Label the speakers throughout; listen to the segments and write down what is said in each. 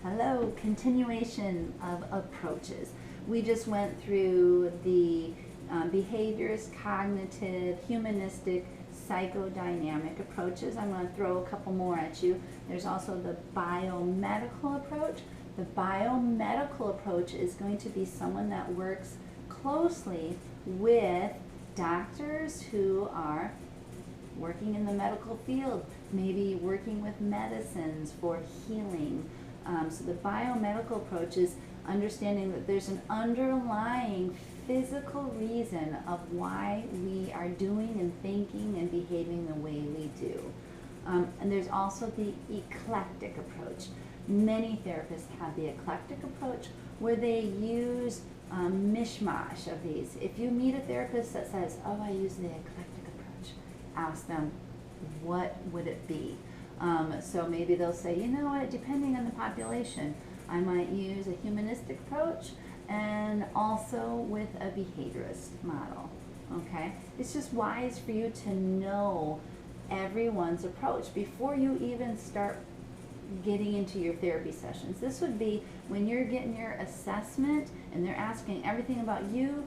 Speaker 1: Hello, continuation of approaches. We just went through the behaviors, cognitive, humanistic, psychodynamic approaches. I'm going to throw a couple more at you. There's also the biomedical approach. The biomedical approach is going to be someone that works closely with doctors who are working in the medical field, maybe working with medicines for healing. So the biomedical approach is understanding that there's an underlying physical reason of why we are doing and thinking and behaving the way we do. And there's also the eclectic approach. Many therapists have the eclectic approach where they use mishmash of these. If you meet a therapist that says, oh, I use the eclectic approach, ask them, what would it be? So maybe they'll say, you know what, depending on the population, I might use a humanistic approach and also with a behaviorist model, okay? It's just wise for you to know everyone's approach before you even start getting into your therapy sessions. This would be when you're getting your assessment and they're asking everything about you.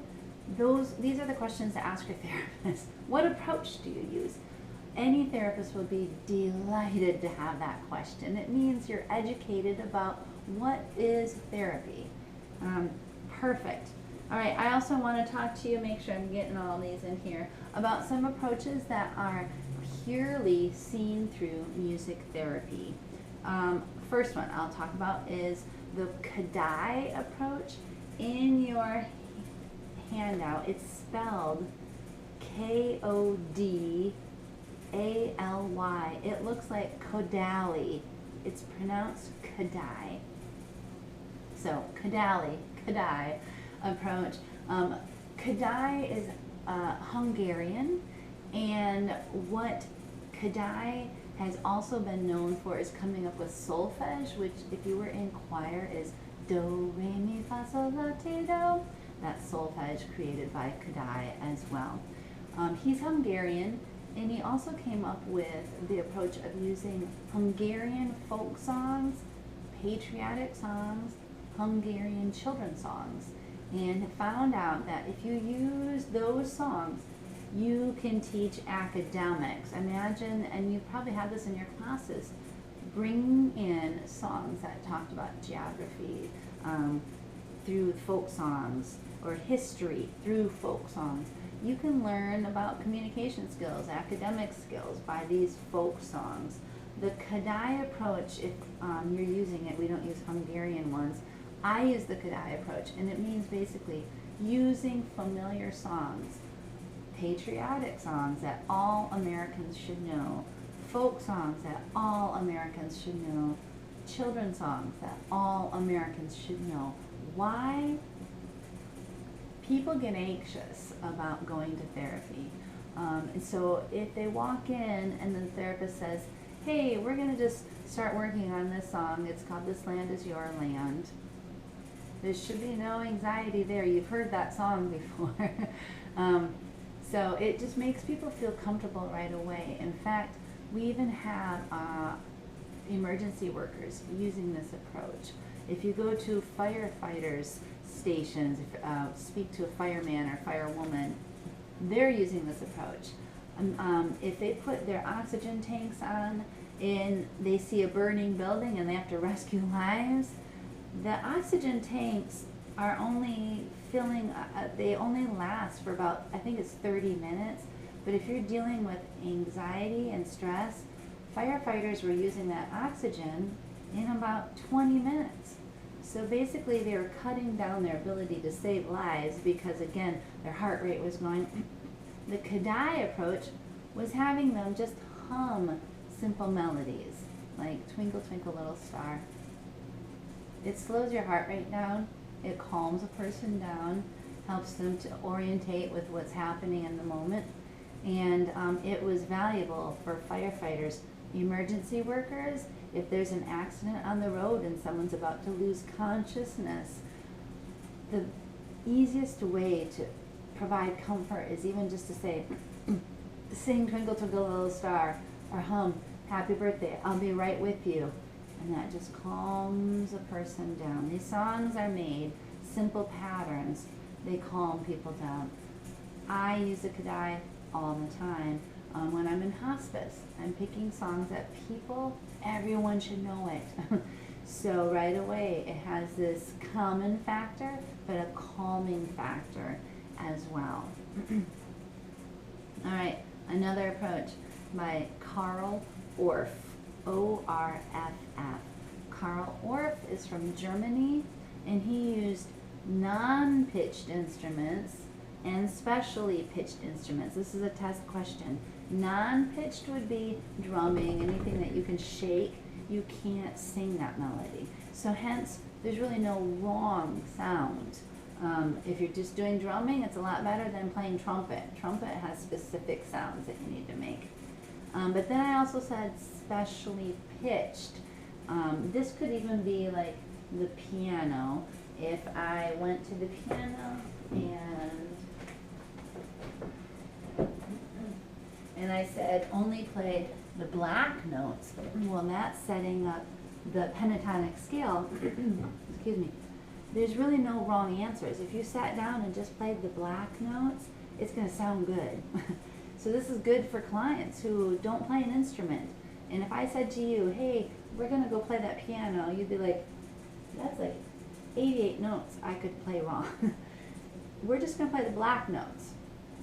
Speaker 1: These are the questions to ask your therapist. What approach do you use? Any therapist will be delighted to have that question. It means you're educated about what is therapy. Perfect. All right, I also want to talk to you, make sure I'm getting all these in here, about some approaches that are purely seen through music therapy. First one I'll talk about is the Kodály approach. In your handout, it's spelled K-O-D-A-L-Y. It looks like Kodály. It's pronounced Kodály. So Kodály approach. Kodály is Hungarian, and what Kodály has also been known for is coming up with solfege, which if you were in choir is do, re, mi, fa, sol, la, ti, do. That's solfege created by Kodály as well. He's Hungarian, and he also came up with the approach of using Hungarian folk songs, patriotic songs, Hungarian children's songs, and found out that if you use those songs, you can teach academics. Imagine, and you probably have this in your classes, bringing in songs that talked about geography through folk songs, or history through folk songs. You can learn about communication skills, academic skills by these folk songs. The Kodály approach, if you're using it, we don't use Hungarian ones. I use the Kodály approach, and it means basically using familiar songs, patriotic songs that all Americans should know, folk songs that all Americans should know, children's songs that all Americans should know. Why? People get anxious about going to therapy. And so if they walk in and the therapist says, hey, we're going to just start working on this song, it's called This Land Is Your Land. There should be no anxiety there. You've heard that song before. So it just makes people feel comfortable right away. In fact, we even have emergency workers using this approach. If you go to firefighters' stations, speak to a fireman or firewoman, they're using this approach. If they put their oxygen tanks on and they see a burning building and they have to rescue lives, the oxygen tanks are only filling, they only last for about, I think it's 30 minutes. But if you're dealing with anxiety and stress, firefighters were using that oxygen in about 20 minutes. So basically they were cutting down their ability to save lives because, again, their heart rate was going. The Kodály approach was having them just hum simple melodies like Twinkle Twinkle Little Star. It slows your heart rate down, it calms a person down, helps them to orientate with what's happening in the moment, and it was valuable for firefighters, emergency workers. If there's an accident on the road and someone's about to lose consciousness, the easiest way to provide comfort is even just to say, sing Twinkle Twinkle Little Star, or hum Happy Birthday, I'll be right with you. and that just calms a person down. These songs are made, simple patterns, they calm people down. I use the Kadai all the time. When I'm in hospice, I'm picking songs that everyone should know it. So right away, it has this common factor, but a calming factor as well. All right, another approach by Karl Orff, O-R-F-F. Karl Orff is from Germany, and he used non-pitched instruments and specially pitched instruments. This is a test question. Non-pitched would be drumming, anything that you can shake. You can't sing that melody. So hence, there's really no wrong sound. If you're just doing drumming, it's a lot better than playing trumpet. Trumpet has specific sounds that you need to make. But then I also said specially pitched. This could even be like the piano. If I went to the piano and I said only play the black notes, well, that's setting up the pentatonic scale. Excuse me. There's really no wrong answers. If you sat down and just played the black notes, it's going to sound good. So this is good for clients who don't play an instrument. And if I said to you, hey, we're going to go play that piano, you'd be like, that's like 88 notes I could play wrong. We're just going to play the black notes.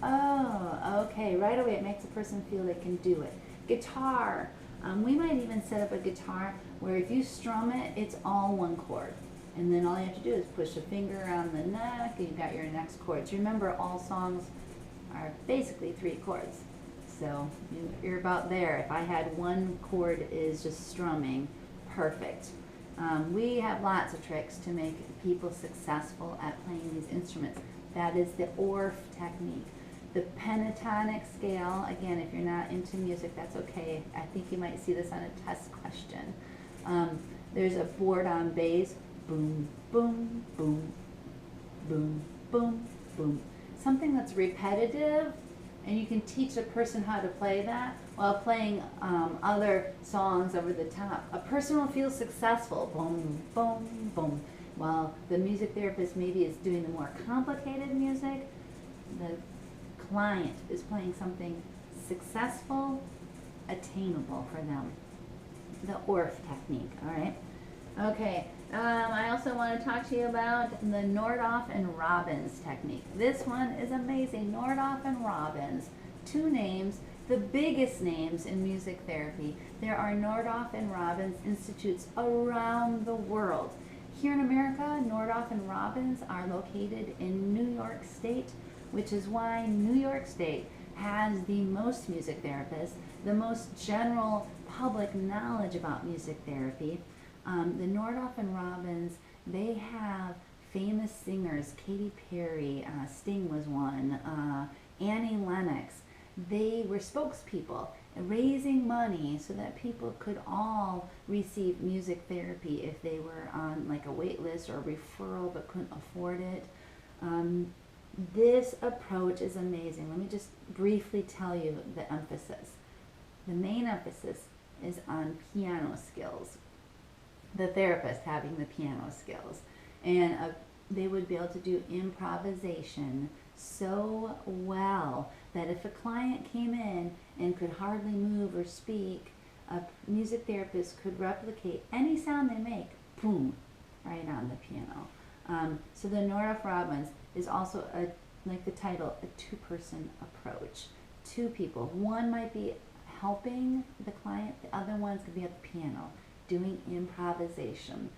Speaker 1: Oh, okay. Right away it makes a person feel they can do it. Guitar. We might even set up a guitar where if you strum it, it's all one chord. And then all you have to do is push a finger on the neck and you've got your next chords. Remember, all songs are basically 3 chords. So you're about there. If I had one chord is just strumming, perfect. We have lots of tricks to make people successful at playing these instruments. That is the Orff technique. The pentatonic scale, again, if you're not into music, that's okay. I think you might see this on a test question. There's a board on bass, boom, boom, boom, boom, boom, boom. Something that's repetitive, and you can teach a person how to play that while playing other songs over the top. A person will feel successful, boom, boom, boom. While the music therapist maybe is doing the more complicated music, the client is playing something successful, attainable for them. The Orff technique, all right? Okay, I also want to talk to you about the Nordhoff and Robbins technique. This one is amazing. Nordhoff and Robbins, 2 names, the biggest names in music therapy. There are Nordhoff and Robbins institutes around the world. Here in America, Nordhoff and Robbins are located in New York State, which is why New York State has the most music therapists, the most general public knowledge about music therapy. The Nordhoff and Robbins, they have famous singers. Katy Perry, Sting was one, Annie Lennox. They were spokespeople, raising money so that people could all receive music therapy if they were on like a wait list or a referral but couldn't afford it. This approach is amazing. Let me just briefly tell you the emphasis. The main emphasis is on piano skills. The therapist having the piano skills. And they would be able to do improvisation so well that if a client came in and could hardly move or speak, a music therapist could replicate any sound they make, boom, right on the piano. So the Nordhoff Robbins is also, like the title, a 2-person approach. 2 people. One might be helping the client, the other one's going to be at the piano doing improvisation,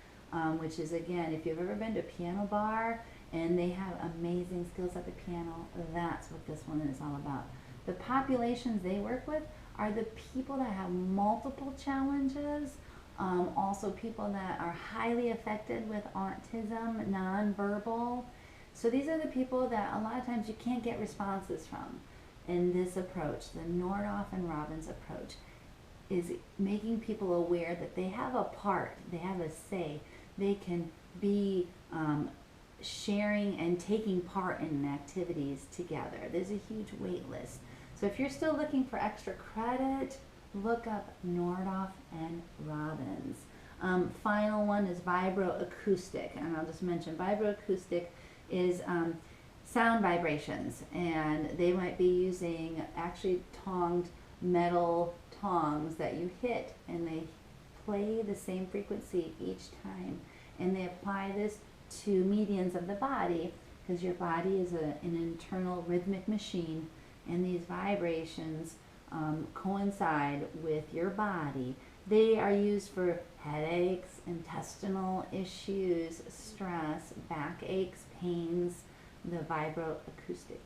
Speaker 1: which is, again, if you've ever been to a piano bar and they have amazing skills at the piano, that's what this one is all about. The populations they work with are the people that have multiple challenges, also people that are highly affected with autism, nonverbal. So these are the people that a lot of times you can't get responses from. In this approach, the Nordhoff and Robbins approach, is making people aware that they have a part, they have a say, they can be sharing and taking part in activities together. There's a huge wait list. So if you're still looking for extra credit, look up Nordhoff and Robbins. Final one is vibroacoustic, and I'll just mention vibroacoustic is sound vibrations, and they might be using actually tonged metal tongs that you hit, and they play the same frequency each time, and they apply this to medians of the body, because your body is an internal rhythmic machine, and these vibrations coincide with your body. They are used for headaches, intestinal issues, stress, backaches, pains, the vibroacoustic